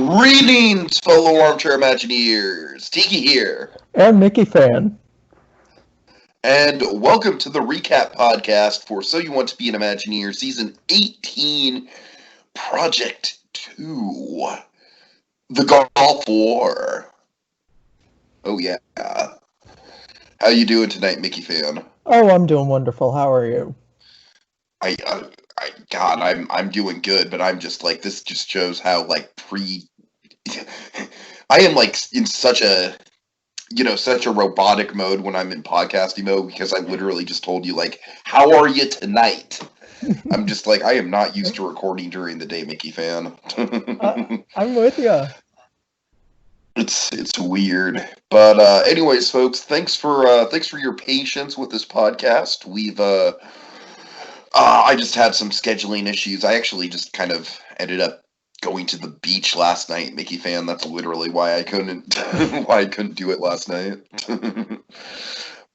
Greetings, fellow armchair Imagineers! Tiki here. And Mickeyfan. And welcome to the recap podcast for So You Want to Be an Imagineer, Season 18, Project 2, The Gulf War. Oh yeah. How you doing tonight, Mickeyfan? Oh, I'm doing wonderful. How are you? I'm doing good, but I'm just like, this just shows how, like, I am, like, in such a robotic mode when I'm in podcasting mode, because I literally just told you, like, how are you tonight? I'm just like, I am not used to recording during the day, Mickeyfan. I'm with you. It's weird, but anyways, folks, thanks for your patience with this podcast. I just had some scheduling issues. I actually just kind of ended up going to the beach last night, Mickeyfan. That's literally why I couldn't do it last night.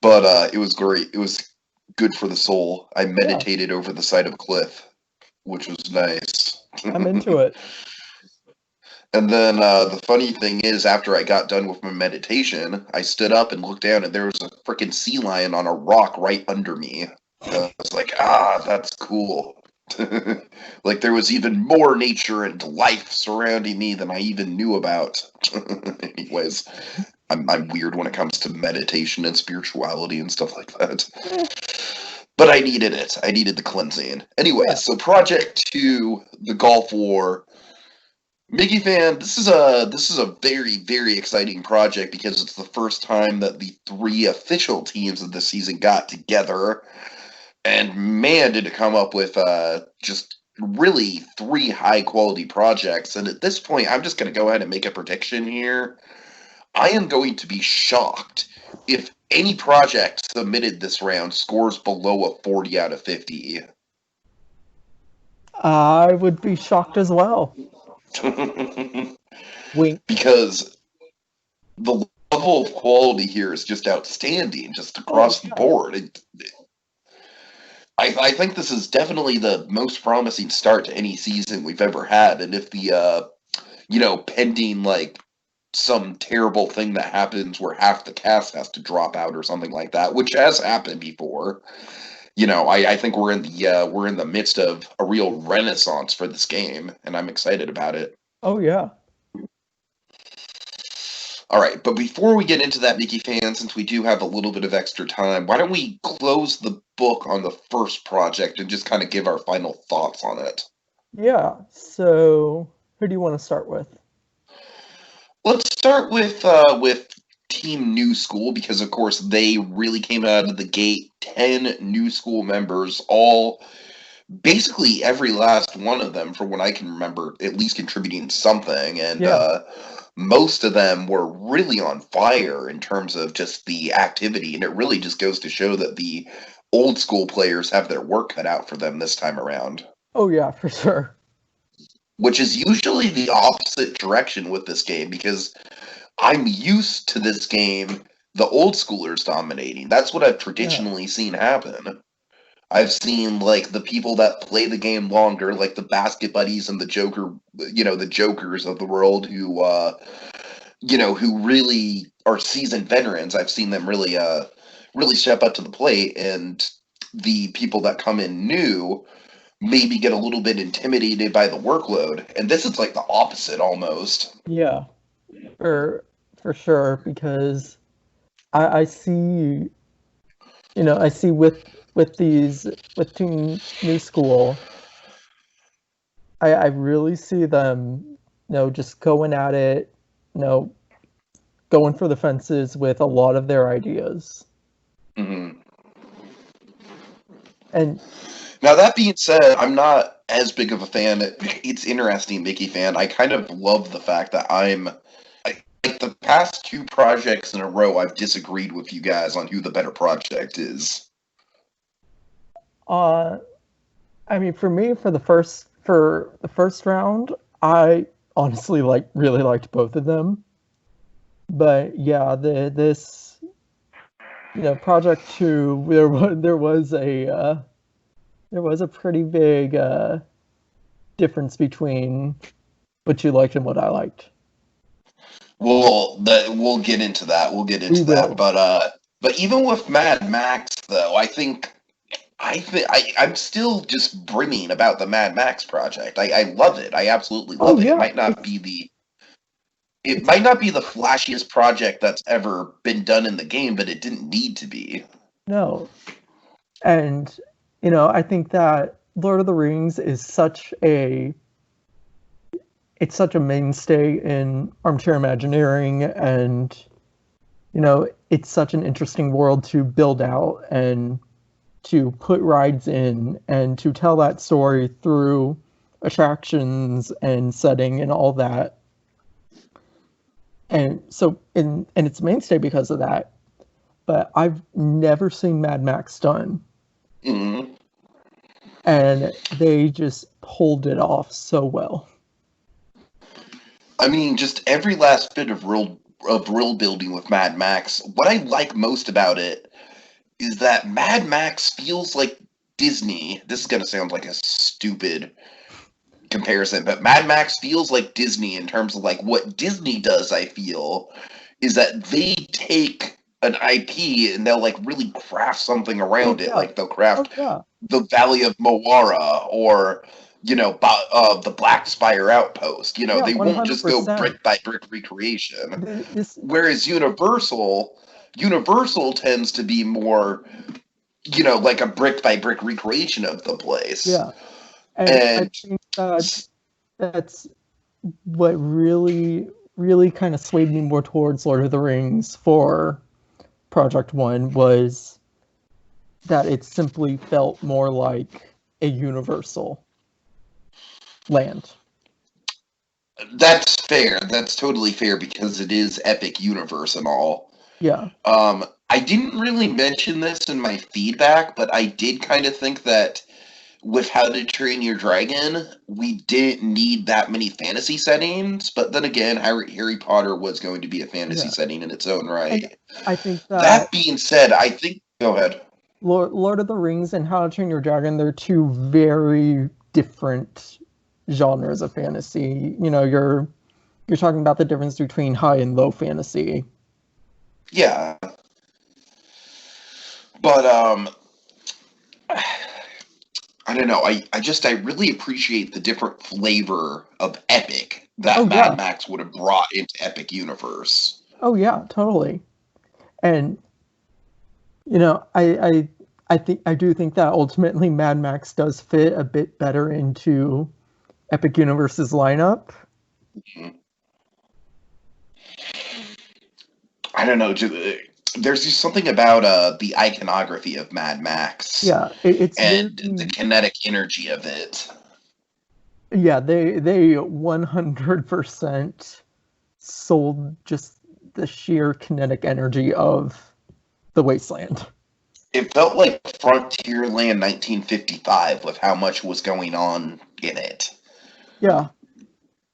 But it was great. It was good for the soul. I meditated over the side of a cliff, which was nice. I'm into it. And then the funny thing is, after I got done with my meditation, I stood up and looked down, and there was a freaking sea lion on a rock right under me. I was like, that's cool. Like, there was even more nature and life surrounding me than I even knew about. Anyways, I'm weird when it comes to meditation and spirituality and stuff like that. But I needed it. I needed the cleansing. Anyways, so Project 2, The Gulf War. Mickeyfan, this is a very, very exciting project because it's the first time that the three official teams of the season got together. And man, did it come up with just really three high-quality projects. And at this point, I'm just going to go ahead and make a prediction here. I am going to be shocked if any project submitted this round scores below a 40 out of 50. I would be shocked as well. Wink. Because the level of quality here is just outstanding, just across the board. I think this is definitely the most promising start to any season we've ever had, and if the, pending, like, some terrible thing that happens where half the cast has to drop out or something like that, which has happened before, I think we're in the midst of a real renaissance for this game, and I'm excited about it. Oh, yeah. All right, but before we get into that, Mickeyfan, since we do have a little bit of extra time, why don't we close the book on the first project and just kind of give our final thoughts on it? Yeah, so who do you want to start with? Let's start with Team New School, because, of course, they really came out of the gate. 10 New School members, all, basically every last one of them, from what I can remember, at least contributing something, and most of them were really on fire in terms of just the activity, and it really just goes to show that the old school players have their work cut out for them this time around. Oh yeah, for sure. Which is usually the opposite direction with this game, because I'm used to this game, the old schoolers dominating. That's what I've traditionally seen happen. I've seen, like, the people that play the game longer, like the Basket Buddies and the the Jokers of the world who really are seasoned veterans. I've seen them really step up to the plate, and the people that come in new maybe get a little bit intimidated by the workload. And this is like the opposite almost. Yeah, for sure, because I see, with Team New School, I really see them, just going at it, going for the fences with a lot of their ideas. Mm-hmm. And now, that being said, I'm not as big of a fan. It's interesting, Mickeyfan. I kind of love the fact that like the past two projects in a row, I've disagreed with you guys on who the better project is. I mean, for me, for the first round, I honestly really liked both of them. But yeah, this Project 2, there was a pretty big difference between but you liked what I liked. We'll get into that. We'll get We into that. will. But even with Mad Max, though, I'm still just brimming about the Mad Max project. I love it. I absolutely Oh love it. yeah, It it's might not be the flashiest project that's ever been done in the game, but it didn't need to be. no, and I think that Lord of the Rings is such a mainstay in armchair Imagineering, and it's such an interesting world to build out and to put rides in and to tell that story through attractions and setting and all that. And so, and it's mainstay because of that. But I've never seen Mad Max done, Mm-hmm. and they just pulled it off so well. I mean, just every last bit of world building with Mad Max. What I like most about it is that Mad Max feels like Disney. This is gonna sound like a stupid comparison, but Mad Max feels like Disney in terms of like what Disney does. I feel is that they take an IP and they'll like really craft something Oh around it. yeah, Like they'll oh craft yeah, the Valley of Moara or the Black Spire Outpost. yeah, They one won't hundred just go percent. brick by brick recreation. This, Whereas Universal tends to be more, like a brick by brick recreation of the place. yeah, and I And think that's what really kind of swayed me more towards Lord of the Rings for Project One was that it simply felt more like a Universal land. that's fair. That's totally fair because it is Epic Universe and all. Yeah, I didn't really mention this in my feedback, but I did kind of think that with How to Train Your Dragon, we didn't need that many fantasy settings. But then again, Harry Potter was going to be a fantasy yeah, setting in its own and right. I think that That being said, I think. Go ahead. Lord of the Rings and How to Train Your Dragon, they're two very different genres of fantasy. You're talking about the difference between high and low fantasy. Yeah, but I don't know. I really appreciate the different flavor of epic that Oh Mad yeah, Max would have brought into Epic Universe. oh yeah, totally. And I think I do think that ultimately Mad Max does fit a bit better into Epic Universe's lineup. Mhm. I don't know. There's just something about the iconography of Mad Max Yeah, it's and the very kinetic energy of it. yeah, they 100% sold just the sheer kinetic energy of the wasteland. It felt like Frontierland 1955 with how much was going on in it. Yeah,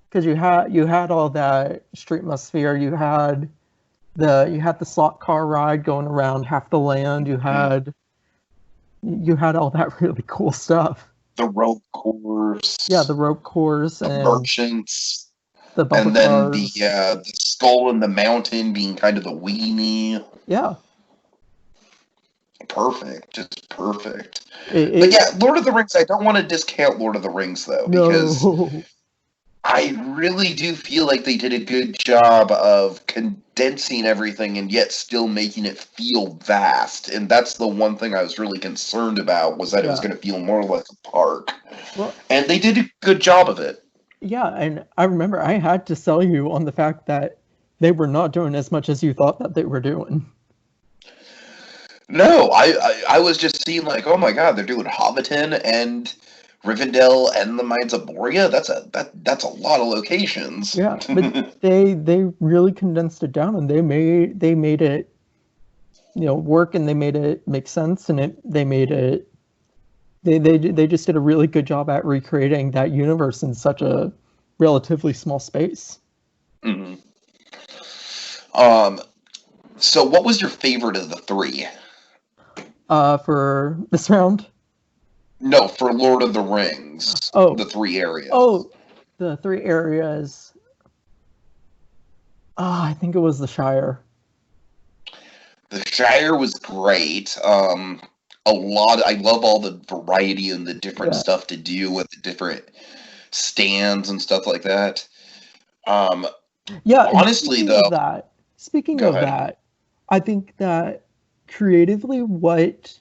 because you had all that street atmosphere. You had the slot car ride going around half the land. Mhm. You had all that really cool stuff. The rope Yeah, the course, rope course the and merchants, the bumper and then the cars. the skull in the mountain being kind of the weenie. Yeah, Perfect, just perfect. But it yeah, Lord of the Rings. I don't want to discount Lord of the Rings though, because no. I really do feel like they did a good job of condensing everything and yet still making it feel vast. And that's the one thing I was really concerned about was that it was Yeah. going to feel more like a park. Well, And they did a good job of it. yeah, and I remember I had to sell you on the fact that they were not doing as much as you thought that they were doing. No, I was just seeing like, oh my god, they're doing Hobbiton and Rivendell and the Mines of Moria. That's a lot of locations. Yeah, but they really condensed it down and they made it work, and they made it make sense, and they made it they just did a really good job at recreating that universe in such a relatively small space. Mhm. Um, so what was your favorite of the three? For this round. No, for Lord of the Rings, Oh, the three oh, areas. the 3 areas. I think it was the Shire. The Shire was great. A lot. I love all the variety and the different Yeah. stuff to do with the different stands and stuff like that. Yeah, and Honestly, though, speaking go of ahead. that, I think that creatively what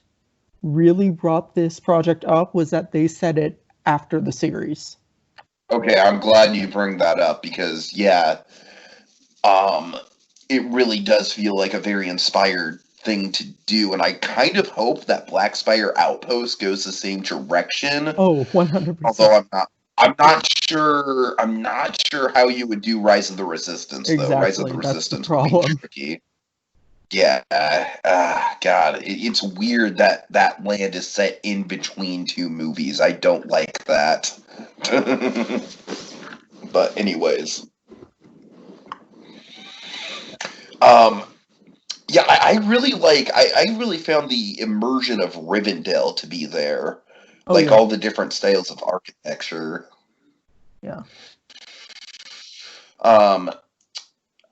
really brought this project up was that they said it after the series. Okay, I'm glad you bring that up because yeah, um, it really does feel like a very inspired thing to do, and I kind of hope that Black Spire Outpost goes the same direction. Oh, Although 100%. I'm not sure how you would do Rise of the Resistance though. Rise of the Exactly, that's the Resistance would be problem. tricky. Yeah, God, it's weird that that land is set in between two movies. I don't like that. But anyways, um, yeah, I really like. I really found the immersion of Rivendell to be there, Oh like yeah, all the different styles of architecture. yeah. Um,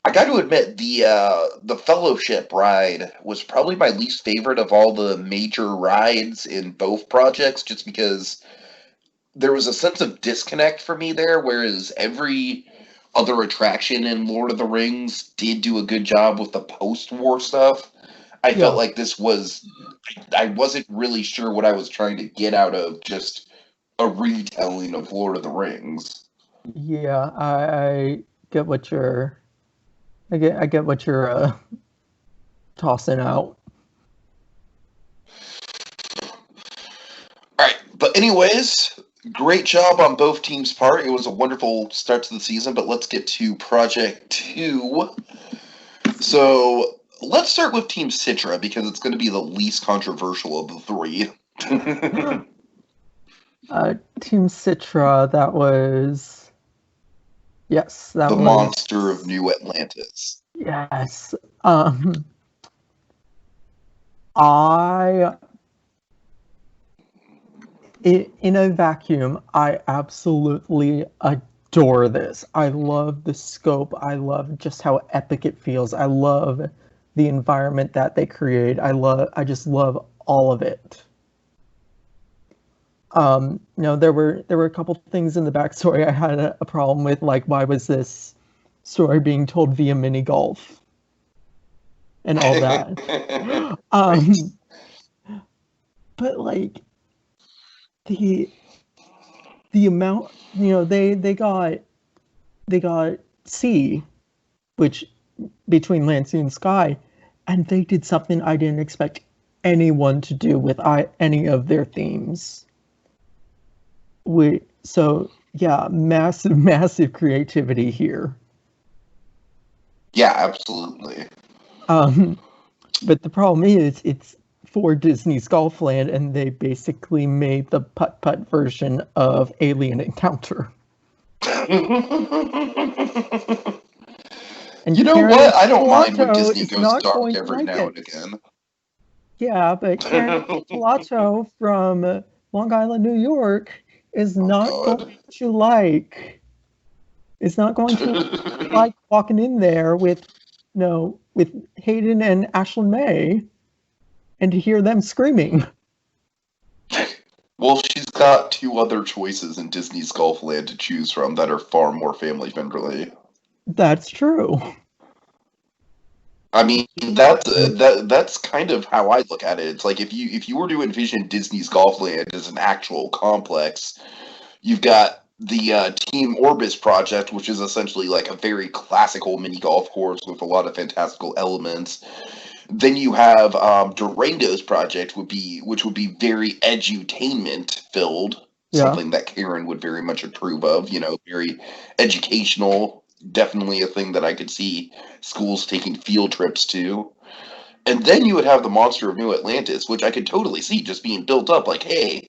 I got to admit the Fellowship ride was probably my least favorite of all the major rides in both projects, just because there was a sense of disconnect for me there, whereas every other attraction in Lord of the Rings did do a good job with the post-war stuff. I felt Yeah. like this was I wasn't really sure what I was trying to get out of just a retelling of Lord of the Rings. Yeah, I get what you're I get what you're tossing out. All right, but anyways, great job on both teams' part. It was a wonderful start to the season, but let's get to Project 2. So, let's start with Team Citra because it's going to be the least controversial of the three. Team Citra, that was yes, that The was monster of New Atlantis. yes. Um I in a vacuum, I absolutely adore this. I love the scope. I love just how epic it feels. I love the environment that they create. I just love all of it. There were a couple things in the backstory I had a problem with, like why was this story being told via mini golf and all that. Right. Um, but like the the amount, they got sea, which between land, sea, and sky, and they did something I didn't expect anyone to do with any of their themes. So yeah, massive, massive creativity here. Yeah, absolutely. Um, but the problem is, it's for Disney's Golfland, and they basically made the putt-putt version of Alien Encounter. And You know Karen what? I don't mind when Pilato Disney is goes not dark going to every like now and it. again. Yeah, but Karen Pilato from Long Island, New York, is Oh not God. going to like. Is not going to like walking in there with, with Hayden and Ashlyn May, and to hear them screaming. Well, she's got two other choices in Disney's Golfland to choose from that are far more family friendly. That's true. I mean, that's kind of how I look at it. It's like if you were to envision Disney's Golfland as an actual complex, you've got the Team Orbis project, which is essentially like a very classical mini golf course with a lot of fantastical elements. Then you have Durango's project which would be very edutainment filled, Yeah. something that Karen would very much approve of. Very educational. Definitely a thing that I could see schools taking field trips to. And then you would have the Monster of New Atlantis, which I could totally see just being built up like, hey,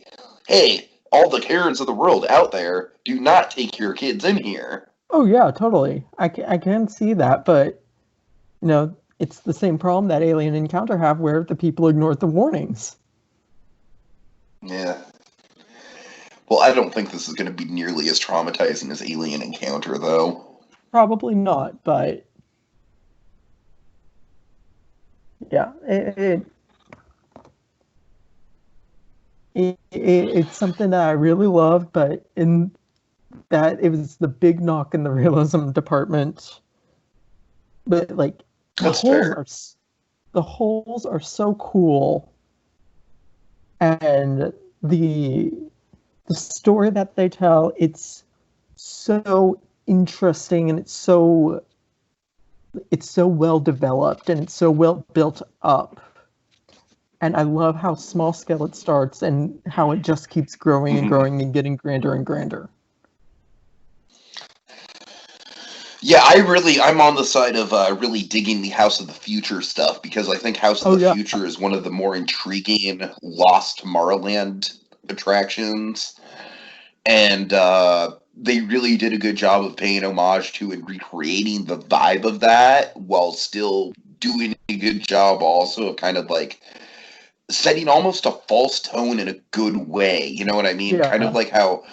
all the Karens of the world out there, do not take your kids in here. Oh yeah, totally. I can see that, but it's the same problem that Alien Encounter have, where the people ignored the warnings. Yeah. Well, I don't think this is going to be nearly as traumatizing as Alien Encounter, though. Probably not, but yeah, it's something that I really loved, but in that it was the big knock in the realism department. But like the That's holes fair. are the holes are so cool, and the the story that they tell, it's so interesting, and it's so well developed, and it's so well built up. And I love how small scale it starts and how it just keeps growing and Mhm. growing and getting grander and grander. Yeah, I'm on the side of really digging the House of the Future stuff because I think House of Oh the yeah. Future is one of the more intriguing Lost Tomorrowland attractions. And they really did a good job of paying homage to and recreating the vibe of that while still doing a good job also of kind of like setting almost a false tone in a good way. You know what I mean? Kind of Yeah. like how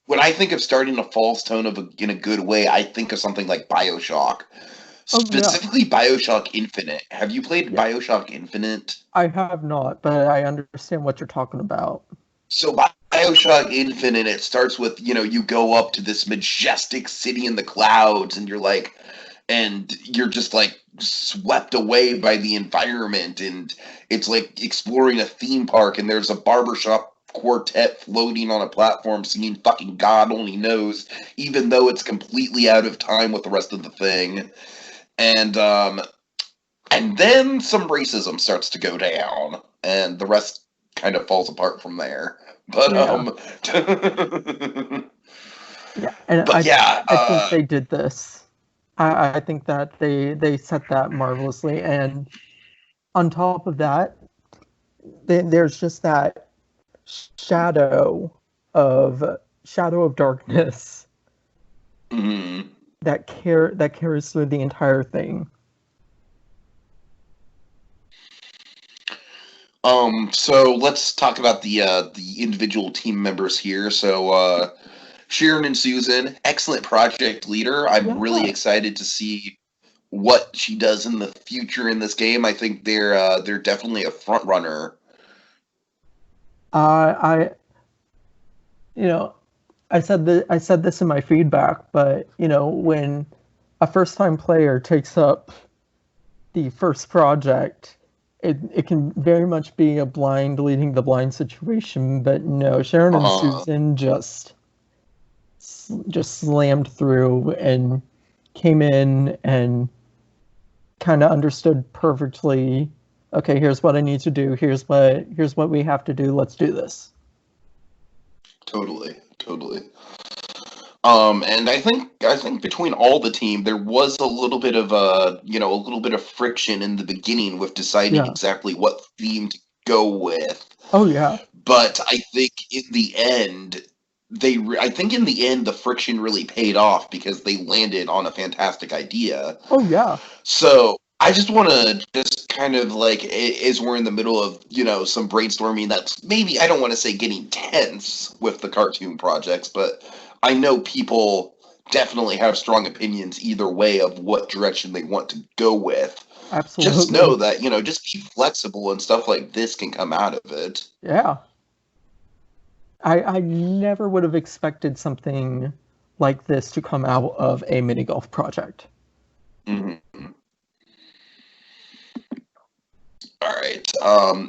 when I think of starting a false tone in a good way, I think of something like BioShock. Oh yeah. Specifically BioShock Infinite. Have you played Yeah. BioShock Infinite? I have not, but I understand what you're talking about. So BioShock Infinite, it starts with, you go up to this majestic city in the clouds and you're just like swept away by the environment, and it's like exploring a theme park, and there's a barbershop quartet floating on a platform singing fucking God only knows, even though it's completely out of time with the rest of the thing. And then some racism starts to go down, and the rest kind of falls apart from there. But Yeah. Yeah. And but yeah, I think they did this. I think that they set that marvelously. And on top of that, there's just that shadow of shadow of darkness mhm. that carries through the entire thing. So let's talk about the individual team members here. So Sharon and Susan, excellent project leader. I'm really Yeah. excited to see what she does in the future in this game. I think they're definitely a front runner. I you know, I said this in my feedback, but when a first time player takes up the first project, it can very much be a blind leading the blind situation. But no, Sharon and Uh, Susan just slammed through and came in and kind of understood perfectly. Okay, here's what I need to do. Here's what we have to do. Let's do this. totally, totally. And I think between all the team, there was a little bit of a little bit of friction in the beginning with deciding Yeah. exactly what theme to go with. Oh yeah. But I think in the end, I think in the end the friction really paid off because they landed on a fantastic idea. Oh yeah. So I just want to just kind of like as we're in the middle of some brainstorming that's maybe I don't want to say getting tense with the cartoon projects, but I know people definitely have strong opinions either way of what direction they want to go with. Just know Absolutely. that just be flexible and stuff like this can come out of it. Yeah. I never would have expected something like this to come out of a mini golf project. Mhm. All right.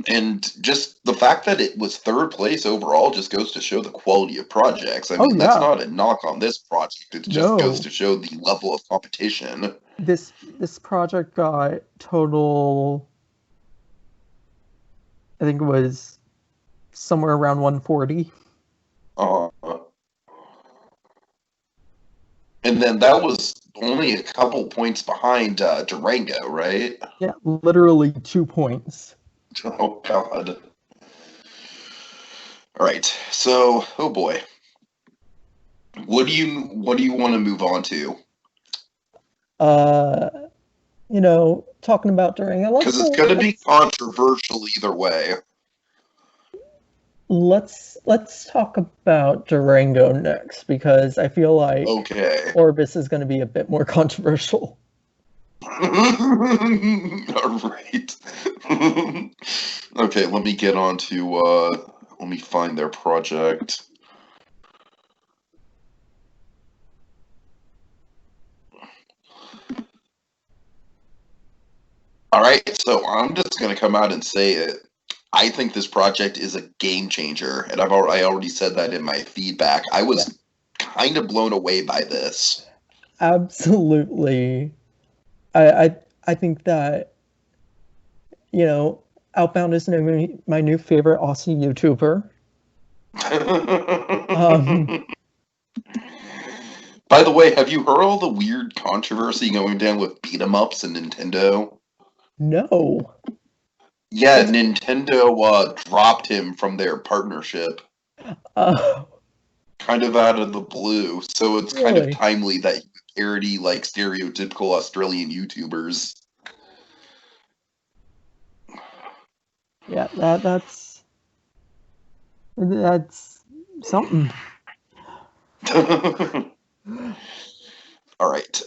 And just the fact that it was third place overall just goes to show the quality of projects. I Oh mean, that's yeah. not a knock on this project. It just goes No. to show the level of competition. This project got total, I think it was somewhere around 140. Uh, and then that was only a couple points behind Durango, right? Yeah, literally 2 points. Oh God. All right. So, oh boy, what do you want to move on to? Uh, talking about Durango, Because it's going to be controversial either way. let's talk about Durango next, because I feel like Okay. Orbis is going to be a bit more controversial. All right. Okay, let me get on to, let me find their project. All right, so I'm just going to come out and say it. I think this project is a game changer, and I already said that in my feedback. I was kind of blown away by this. Absolutely. I think that, Outbound is my new favorite Aussie YouTuber. By the way, have you heard all the weird controversy going down with beat 'em ups and Nintendo? No. Yeah, Nintendo dropped him from their partnership. Kind of out of the blue, so it's kind of Really? timely that you parody like stereotypical Australian YouTubers. Yeah, that's something. All right.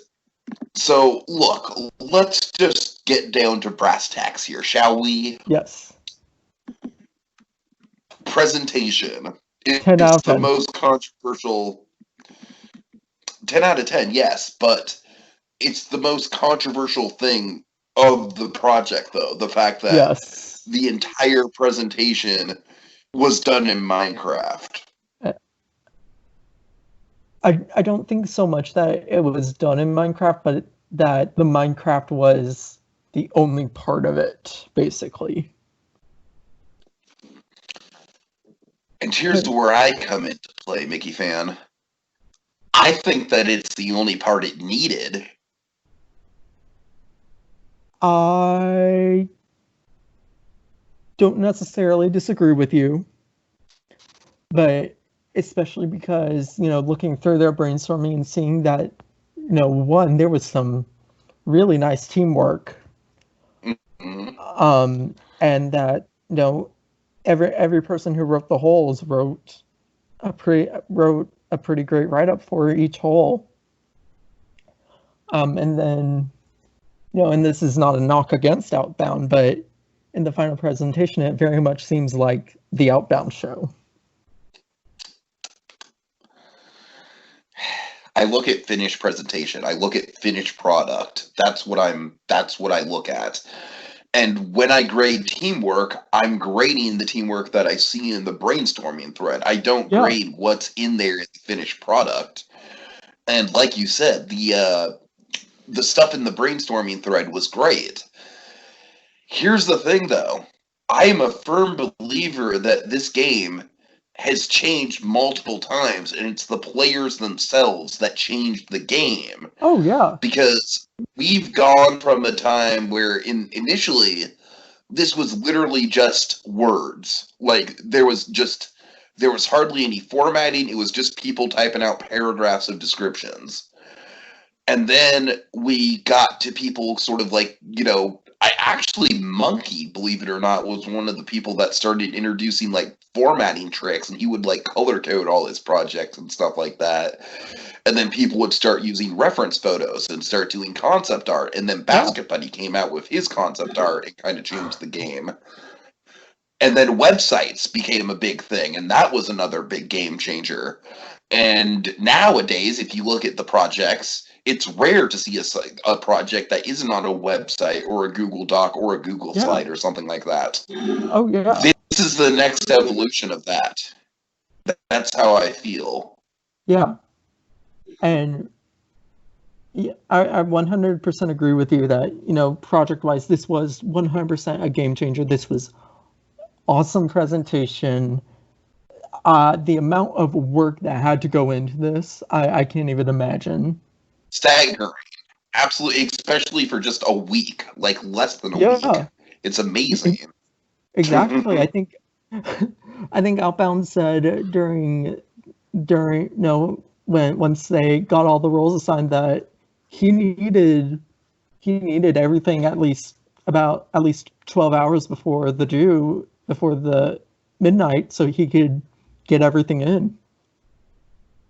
So, look, let's just get down to brass tacks here, shall we? Yes. Presentation. 10 out It's of the 10. most controversial. 10 out of 10, yes, but it's the most controversial thing of the project, though. The fact that Yes. the entire presentation was done in Minecraft. I don't think so much that it was done in Minecraft, but that the Minecraft was the only part of it, basically. And here's where I come into play, Mickeyfan. I think that it's the only part it needed. I don't necessarily disagree with you, but especially because, looking through their brainstorming and seeing that, one, there was some really nice teamwork. Mm-hmm. And that, every person who wrote the holes wrote a pretty great write-up for each hole. And then, and this is not a knock against Outbound, but in the final presentation, it very much seems like the Outbound show. I look at finished presentation. I look at finished product. That's what I look at. And when I grade teamwork, I'm grading the teamwork that I see in the brainstorming thread. I don't grade what's in there in the finished product. And like you said, the stuff in the brainstorming thread was great. Here's the thing, though. I am a firm believer that this game has changed multiple times, and it's the players themselves that changed the game. Oh, yeah. Because we've gone from a time where initially this was literally just words. Like, there was hardly any formatting. It was just people typing out paragraphs of descriptions. And then we got to people sort of like, Monkey, believe it or not, was one of the people that started introducing like formatting tricks, and he would like color code all his projects and stuff like that. And then people would start using reference photos and start doing concept art. And then Basket Buddy came out with his concept art and kind of changed the game. And then websites became a big thing, and that was another big game changer. And nowadays, if you look at the projects, it's rare to see a project that isn't on a website or a Google Doc or a Google slide or something like that. Oh, yeah. This is the next evolution of that. That's how I feel. Yeah. And yeah, I 100% agree with you that, project-wise, this was 100% a game changer. This was awesome presentation. The amount of work that had to go into this, I can't even imagine. Staggering. Absolutely, especially for just a week, like less than a week. It's amazing. Exactly. I think Outbound said during once they got all the roles assigned that he needed everything at least 12 hours before the midnight so he could get everything in.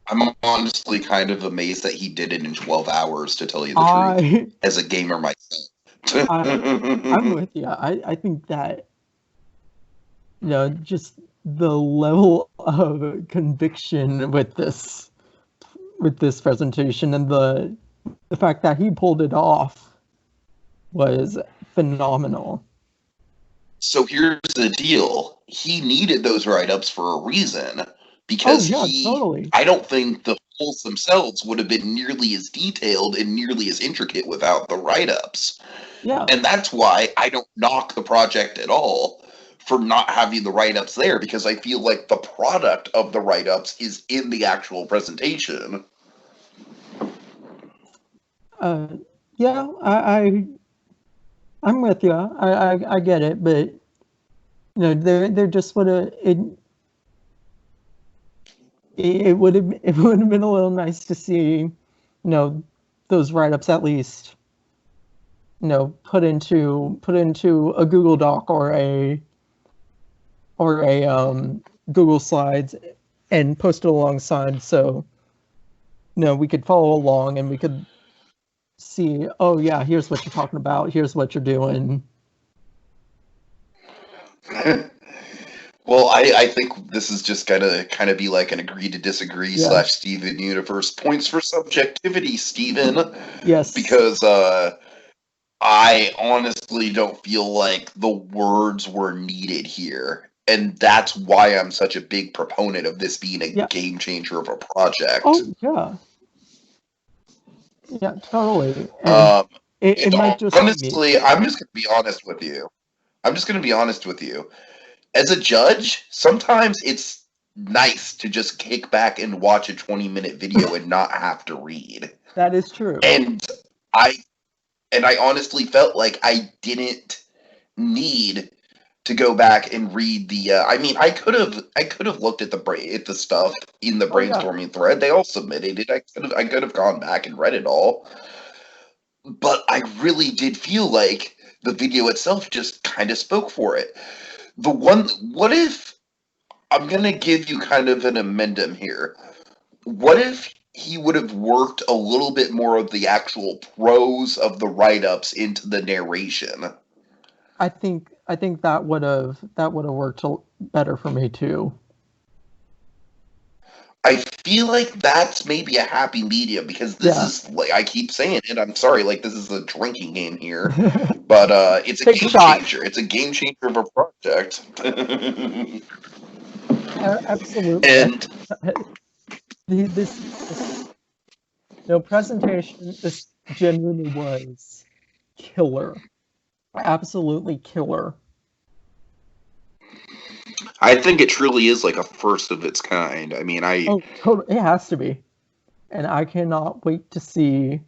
I'm honestly kind of amazed that he did it in 12 hours, to tell you the truth, I, as a gamer myself. I'm with you. I think that, just the level of conviction with this presentation and the fact that he pulled it off was phenomenal. So here's the deal. He needed those write-ups for a reason, Oh because yeah, totally. I don't think the polls themselves would have been nearly as detailed and nearly as intricate without the write-ups. Yeah. And that's why I don't knock the project at all for not having the write-ups there, because I feel like the product of the write-ups is in the actual presentation. Yeah, I'm with you. I get it, but there just would have it would have been a little nice to see, those write-ups at least, put into a Google Doc or a Google Slides and post it alongside, so we could follow along and we could see, oh yeah, here's what you're talking about, here's what you're doing. Well, I think this is just gonna kind of be like an agree to disagree Yeah. / Steven universe. Points for subjectivity, Steven. Yes. Because I honestly don't feel like the words were needed here. And that's why I'm such a big proponent of this being a game changer of a project. Oh yeah. Yeah, totally. And it might just honestly, I'm just gonna be honest with you. As a judge, sometimes it's nice to just kick back and watch a 20-minute video and not have to read. That is true. And I honestly felt like I didn't need to go back and read the. I mean, I could have looked at the stuff in the brainstorming thread. They all submitted it. I could have gone back and read it all. But I really did feel like the video itself just kind of spoke for it. What if, I'm going to give you kind of an amendum here. What if he would have worked a little bit more of the actual prose of the write-ups into the narration? I think that would have worked better for me too. I feel like that's maybe a happy medium, because this is, like, I keep saying it, I'm sorry, like, this is a drinking game here, but it's a game changer. It's a game changer of a project. Absolutely. And this presentation, this genuinely was killer. Absolutely killer. I think it truly is like a first of its kind. I mean, totally, it has to be, and I cannot wait to see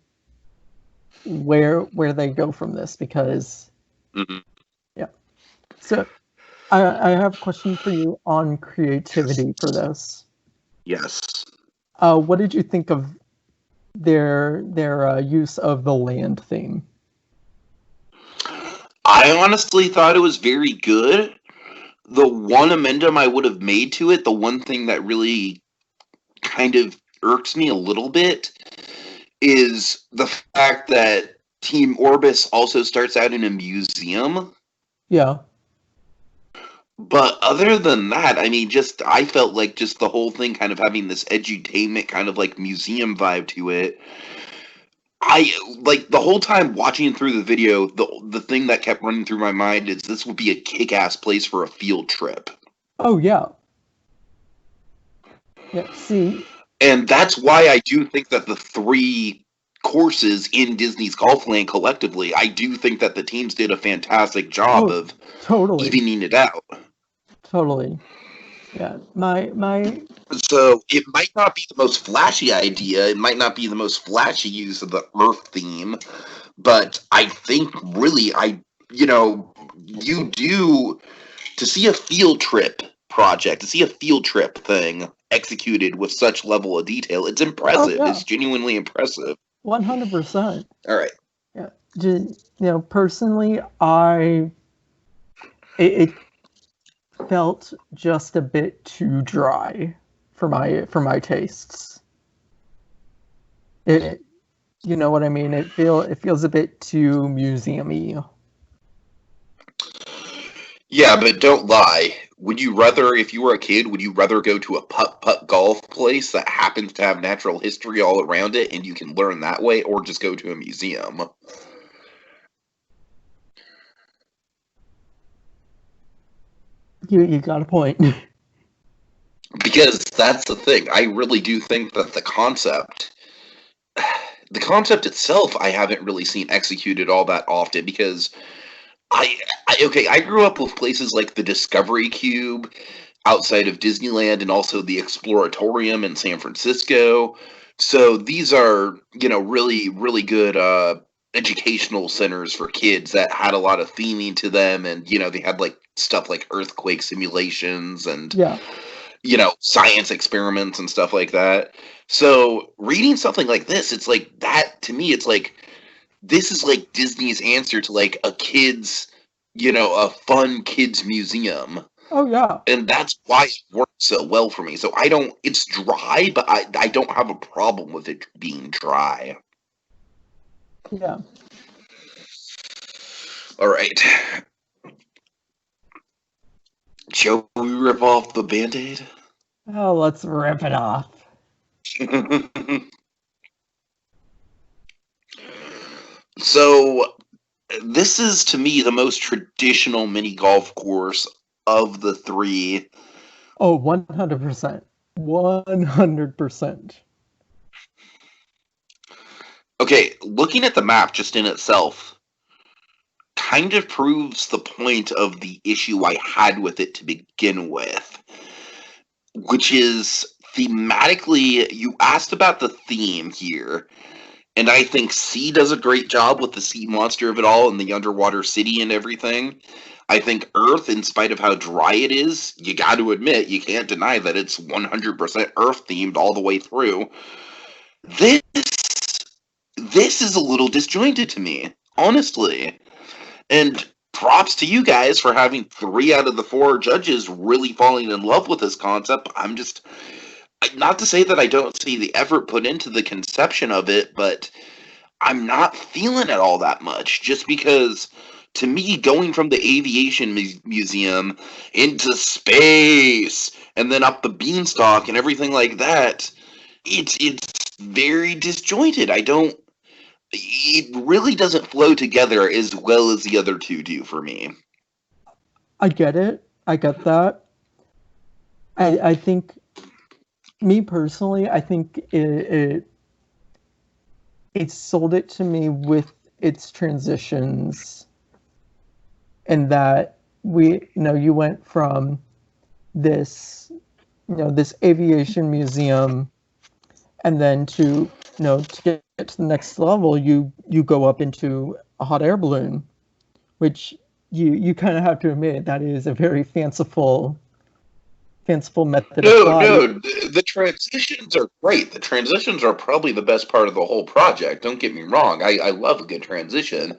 where they go from this, because yeah. So I have a question for you on creativity for this. Yes. What did you think of their use of the land theme? I honestly thought it was very good. The one amendum I would have made to it, the one thing that really kind of irks me a little bit, is the fact that Team Orbis also starts out in a museum. Yeah. But other than that, I mean, I felt like just the whole thing kind of having this edutainment kind of like museum vibe to it. I, like, the whole time watching through the video, the thing that kept running through my mind is this would be a kick-ass place for a field trip. Oh, yeah. Yeah, see. And that's why I do think that the 3 courses in Disney's Golfland collectively, I do think that the teams did a fantastic job of evening it out. Totally. Yeah, So it might not be the most flashy idea, it might not be the most flashy use of the Earth theme, but I think really, you do, to see a field trip project, to see a field trip thing executed with such level of detail, it's impressive. It's genuinely impressive. 100%. All right. Yeah. Personally, felt just a bit too dry for my tastes. It, you know what I mean? It feels a bit too museum-y. Yeah, but don't lie. Would you rather, if you were a kid, would you rather go to a putt-putt golf place that happens to have natural history all around it and you can learn that way, or just go to a museum? You got a point. Because that's the thing. I really do think that the concept itself, I haven't really seen executed all that often because I grew up with places like the Discovery Cube outside of Disneyland and also the Exploratorium in San Francisco. So these are, really, really good educational centers for kids that had a lot of theming to them. And, they had like stuff like earthquake simulations and, Yeah. Science experiments and stuff like that. So reading something like this, it's like that to me, it's like this is like Disney's answer to like a fun kids museum. Oh yeah. And that's why it works so well for me. So it's dry, but I don't have a problem with it being dry. Yeah. All right. Shall we rip off the Band-Aid? Oh, let's rip it off. So, this is to me the most traditional mini golf course of the three. Oh, 100%. 100%. Okay, looking at the map just in itself kind of proves the point of the issue I had with it to begin with, which is thematically, you asked about the theme here, and I think C does a great job with the sea monster of it all and the underwater city and everything. I think Earth, in spite of how dry it is, you got to admit, you can't deny that it's 100% Earth themed all the way through. This is a little disjointed to me, honestly. And props to you guys for having 3 out of the 4 judges really falling in love with this concept. I'm just, not to say that I don't see the effort put into the conception of it, but I'm not feeling it all that much. Just because, to me, going from the aviation museum into space and then up the beanstalk and everything like that, it's very disjointed. It really doesn't flow together as well as the other two do for me. I get it. I get that. I think, me personally, I think it sold it to me with its transitions, and that you went from this, this aviation museum, and then to get to the next level, you go up into a hot air balloon, which you kind of have to admit that is a very fanciful method of flight. No, the transitions are great. The transitions are probably the best part of the whole project. Don't get me wrong. I love a good transition.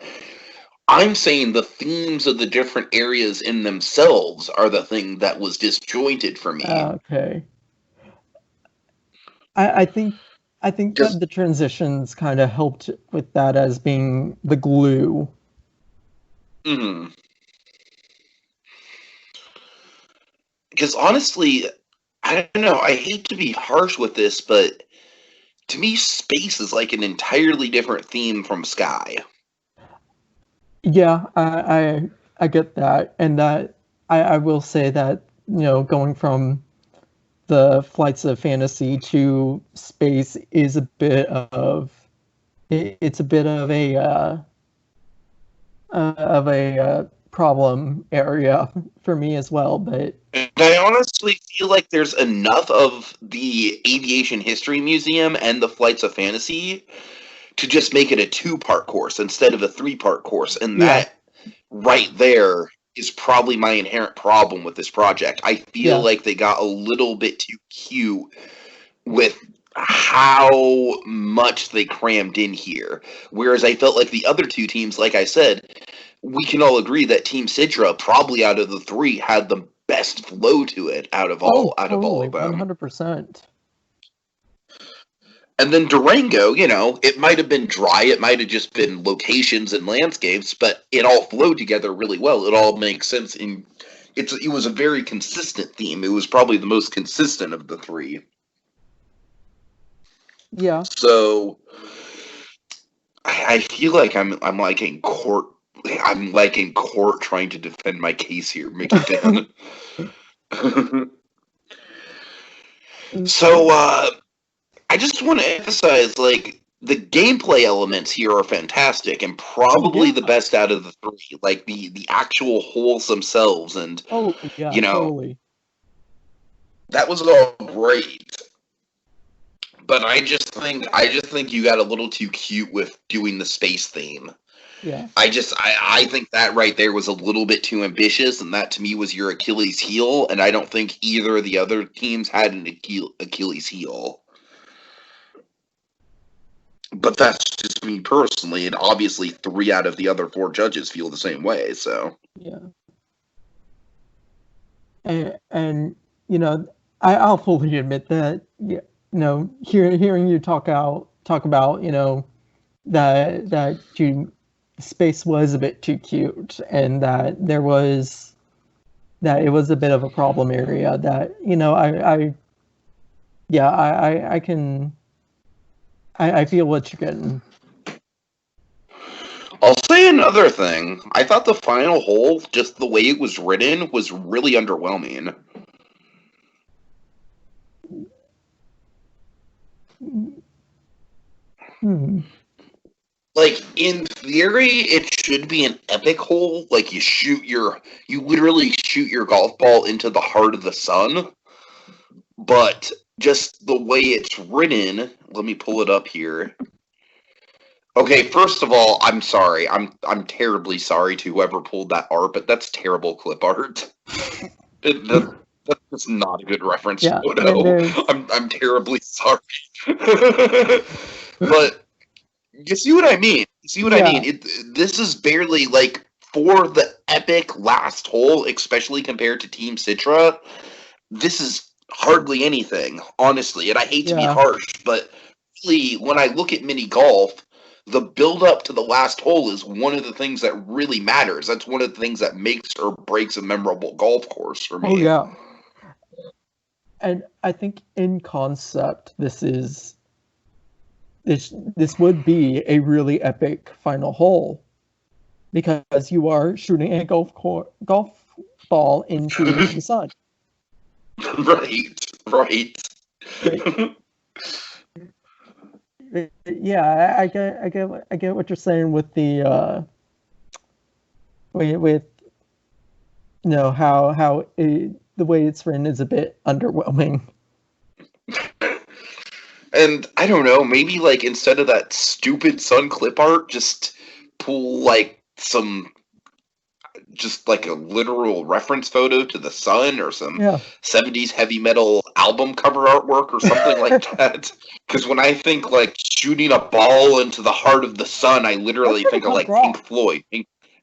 I'm saying the themes of the different areas in themselves are the thing that was disjointed for me. Okay. I think that the transitions kind of helped with that as being the glue. Mm-hmm. Because honestly, I don't know, I hate to be harsh with this, but to me, space is like an entirely different theme from sky. Yeah, I get that, and that I will say that going from the flights of fantasy to space is a bit of it's a bit of a problem area for me as well. But And I honestly feel like there's enough of the Aviation History Museum and the Flights of Fantasy to just make it a 2-part course instead of a 3-part course. And that right there is probably my inherent problem with this project. I feel like they got a little bit too cute with how much they crammed in here. Whereas I felt like the other 2 teams, like I said, we can all agree that Team Citra, probably out of the 3, had the best flow to it out of all of them. 100%. And then Durango, it might have been dry, it might have just been locations and landscapes, but it all flowed together really well. It all makes sense, and it was a very consistent theme. It was probably the most consistent of the three. Yeah. So I feel like I'm like in court. I'm like in court trying to defend my case here, Mickeyfan. So I just want to emphasize, like, the gameplay elements here are fantastic and probably the best out of the three. Like the actual holes themselves, and totally. That was all great. But I just think you got a little too cute with doing the space theme. Yeah. I think that right there was a little bit too ambitious, and that to me was your Achilles heel, and I don't think either of the other teams had an Achilles heel. But that's just me personally, and obviously 3 out of the other 4 judges feel the same way, so. Yeah. And I'll fully admit that, hearing you talk about, that space was a bit too cute, and that it was a bit of a problem area that, I feel what you're getting. I'll say another thing. I thought the final hole, just the way it was written, was really underwhelming. Like, in theory, it should be an epic hole. Like, you literally shoot your golf ball into the heart of the sun. But just the way it's written, let me pull it up here. Okay, first of all, I'm sorry. I'm terribly sorry to whoever pulled that art, but that's terrible clip art. That's not a good reference photo. I'm terribly sorry. But you see what I mean? I mean? This is barely, like, for the epic last hole, especially compared to Team Citra, this is hardly anything, honestly. And I hate to be harsh, but really, when I look at mini golf, the build-up to the last hole is one of the things that really matters. That's one of the things that makes or breaks a memorable golf course for me. Oh, yeah. And I think in concept, this would be a really epic final hole, because you are shooting a golf ball into the sun. Right. Yeah, I get what you're saying with the how the way it's written is a bit underwhelming. And I don't know, maybe, like, instead of that stupid sun clip art, just pull, like, just like a literal reference photo to the sun, or some 70s heavy metal album cover artwork or something like that. Because when I think, like, shooting a ball into the heart of the sun, I literally think of, like, Pink Floyd.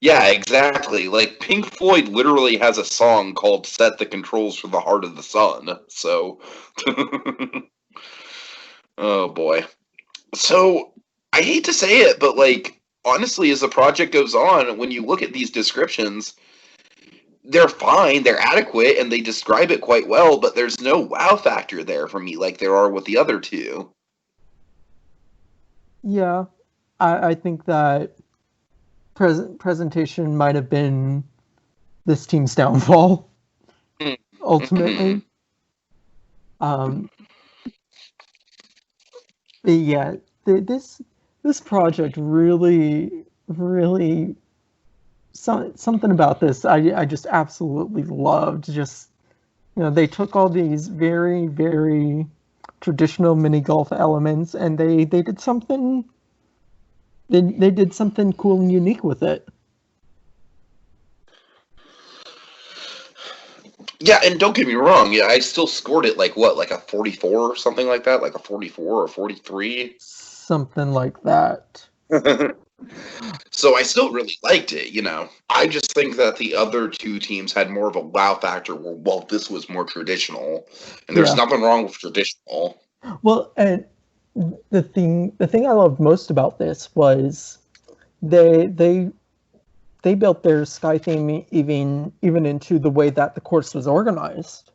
Yeah, exactly. Like, Pink Floyd literally has a song called Set the Controls for the Heart of the Sun. So, oh boy. So, I hate to say it, but, like, honestly, as the project goes on, when you look at these descriptions, they're fine, they're adequate, and they describe it quite well, but there's no wow factor there for me like there are with the other 2. Yeah, I think that presentation might have been this team's downfall, ultimately. Yeah, this project really something about this I just absolutely loved. Just, they took all these very, very traditional mini golf elements, and they did something. They did something cool and unique with it. Yeah, and don't get me wrong, I still scored it like a 44 or something like that, like a 44 or 43, something like that. So I still really liked it, you know. I just think that the other two teams had more of a wow factor where, well, this was more traditional. And there's Yeah. nothing wrong with traditional. Well, and the thing I loved most about this was they they they built their sky theme even into the way that the course was organized.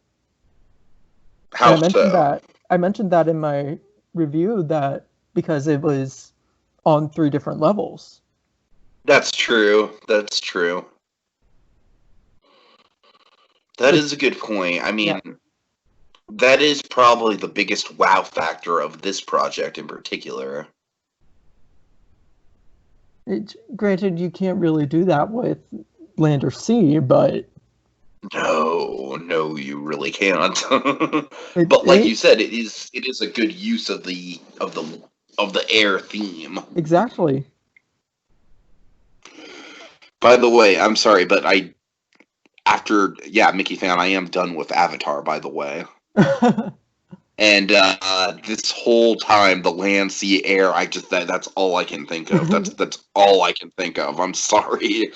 And How so? I mentioned that in my review that because it was on 3 different levels. That's true. That's true. That Which is a good point. I yeah, mean, that is probably the biggest wow factor of this project in particular. granted you can't really do that with land or sea, but No, no, you really can't. it, But like you it said, it is a good use of the air theme. exactly. By the way, I'm sorry, but Mickey fan, I am done with Avatar. By the way, and this whole time, the land, sea, air, that's all I can think of. That's all I can think of. I'm sorry.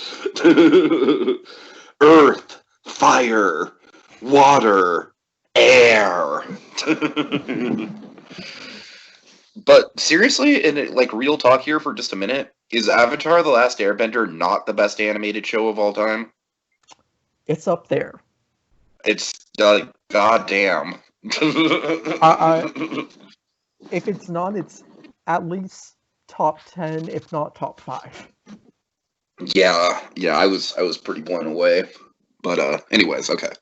Earth, fire, water, air. But seriously, like real talk here for just a minute, is Avatar: The Last Airbender not the best animated show of all time? It's up there. It's goddamn. I if it's not, it's at least top 10, if not top 5. Yeah, I was pretty blown away. But anyways, okay.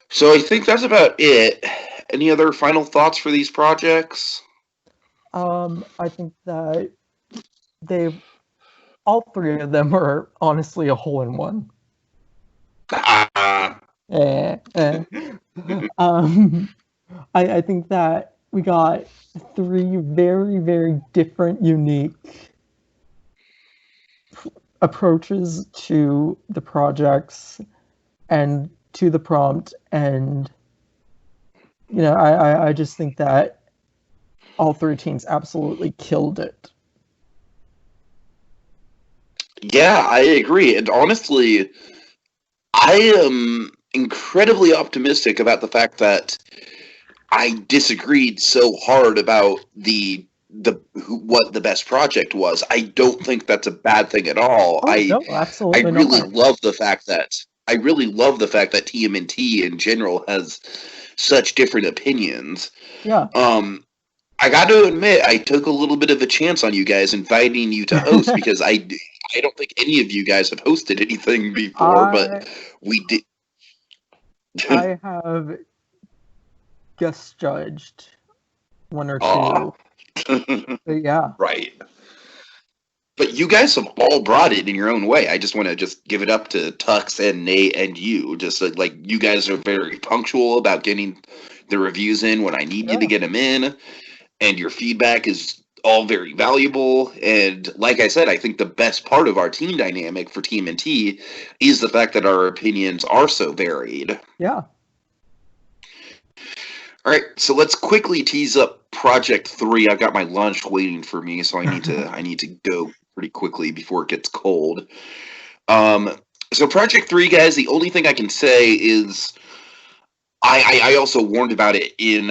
So I think that's about it. Any other final thoughts for these projects? I think that they all 3 of them are honestly a hole in one. Ah, Eh, eh. Um, I think that we got 3 very, very different, unique approaches to the projects and to the prompt, and I just think that all 3 teams absolutely killed it. yeah, I agree. And honestly, I am incredibly optimistic about the fact that I disagreed so hard about what the best project was. I don't think that's a bad thing at all. Oh I no, I absolutely really not. love the fact that TMNT in general has such different opinions. Yeah. Um, I got to admit, I took a little bit of a chance on you guys inviting you to host because I don't think any of you guys have hosted anything before, but I we did. I have guest judged 1 or Aw. 2. But yeah. Right. But you guys have all brought it in your own way. I just want to just give it up to Tux and Nate and you. Just like you guys are very punctual about getting the reviews in when I need you to Yeah. get them in, and your feedback is all very valuable. And like I said, I think the best part of our team dynamic for Team and T is the fact that our opinions are so varied. Yeah. All right, so let's quickly tease up Project 3. I've got my lunch waiting for me, so I need to go pretty quickly before it gets cold. Um, so Project 3, guys, the only thing I can say is I also warned about it in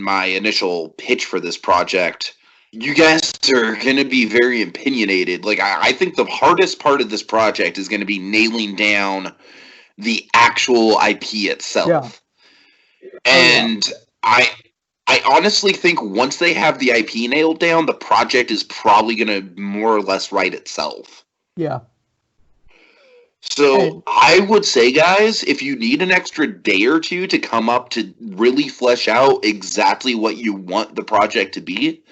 my initial pitch for this project. You guys are going to be very opinionated. Like I think the hardest part of this project is going to be nailing down the actual IP Yeah. itself. Oh yeah. And I honestly think once they have the IP nailed down, the project is probably going to more or less write itself. Yeah. So And I would say, guys, if you need an extra day or two to come up to really flesh out exactly what you want the project to be,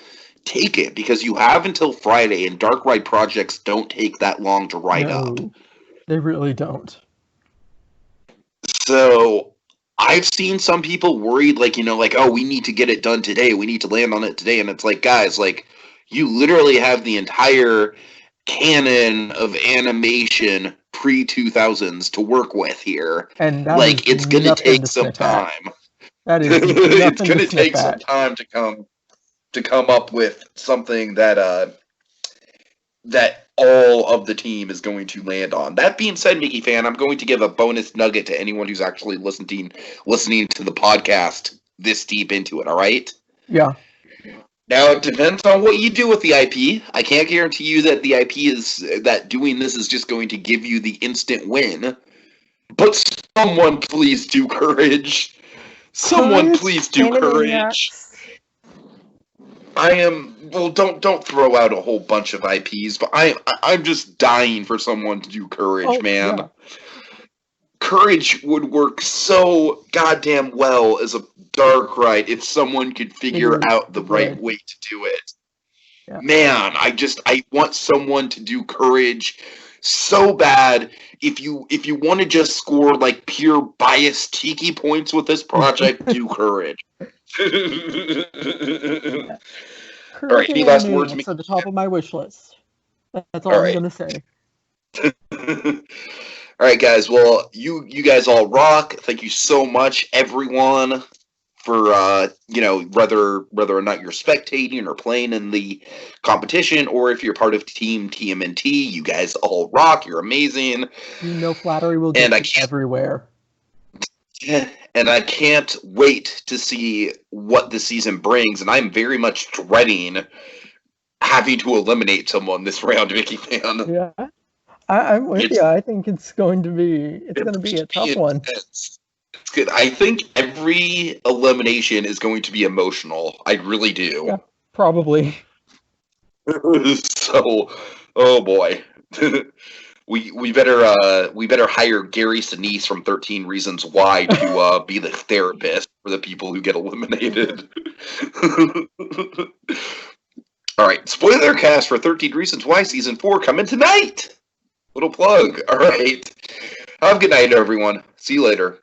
take it because you have until Friday, and Dark Ride projects don't take that long to write up. no, they really don't. So I've seen some people worried, like, oh, we need to get it done today. We need to land on it today. And it's like, guys, like, you literally have the entire canon of animation pre 2000s to work with here. And that is Like, it's going to nothing take to some sniff at. time. That is It's nothing going to to sniff take some at. time to come up with something that that all of the team is going to land on. That being said, Mickey fan, I'm going to give a bonus nugget to anyone who's actually listening to the podcast this deep into it. All right. Yeah. Now it depends on what you do with the IP. I can't guarantee you that the IP is that doing this is just going to give you the instant win. But someone please do courage. Someone please do courage. I am don't throw out a whole bunch of IPs, but I'm just dying for someone to do courage, man. Yeah. Courage would work so goddamn well as a dark ride if someone could figure out the right way to do it. Yeah. Man, I want someone to do courage so bad. If you want to just score like pure biased Tiki points with this project, do courage. Yeah. All right, any last words? It's at the top of my wish list. That's all I'm gonna say. All right, guys. Well, you guys all rock. Thank you so much, everyone, for whether or not you're spectating or playing in the competition, or if you're part of Team TMNT, you guys all rock. You're amazing. Flattery will get you everywhere. And I can't wait to see what the season brings, and I'm very much dreading having to eliminate someone this round, Mickey fan. Yeah. I'm with you. I think it's going to be a tough one. It's good. I think every elimination is going to be emotional. I really do. Yeah, probably. So, oh boy. We better hire Gary Sinise from 13 Reasons Why to be the therapist for the people who get eliminated. All right, spoiler cast for 13 Reasons Why Season 4 coming tonight. Little plug. All right. Have a good night, everyone. See you later.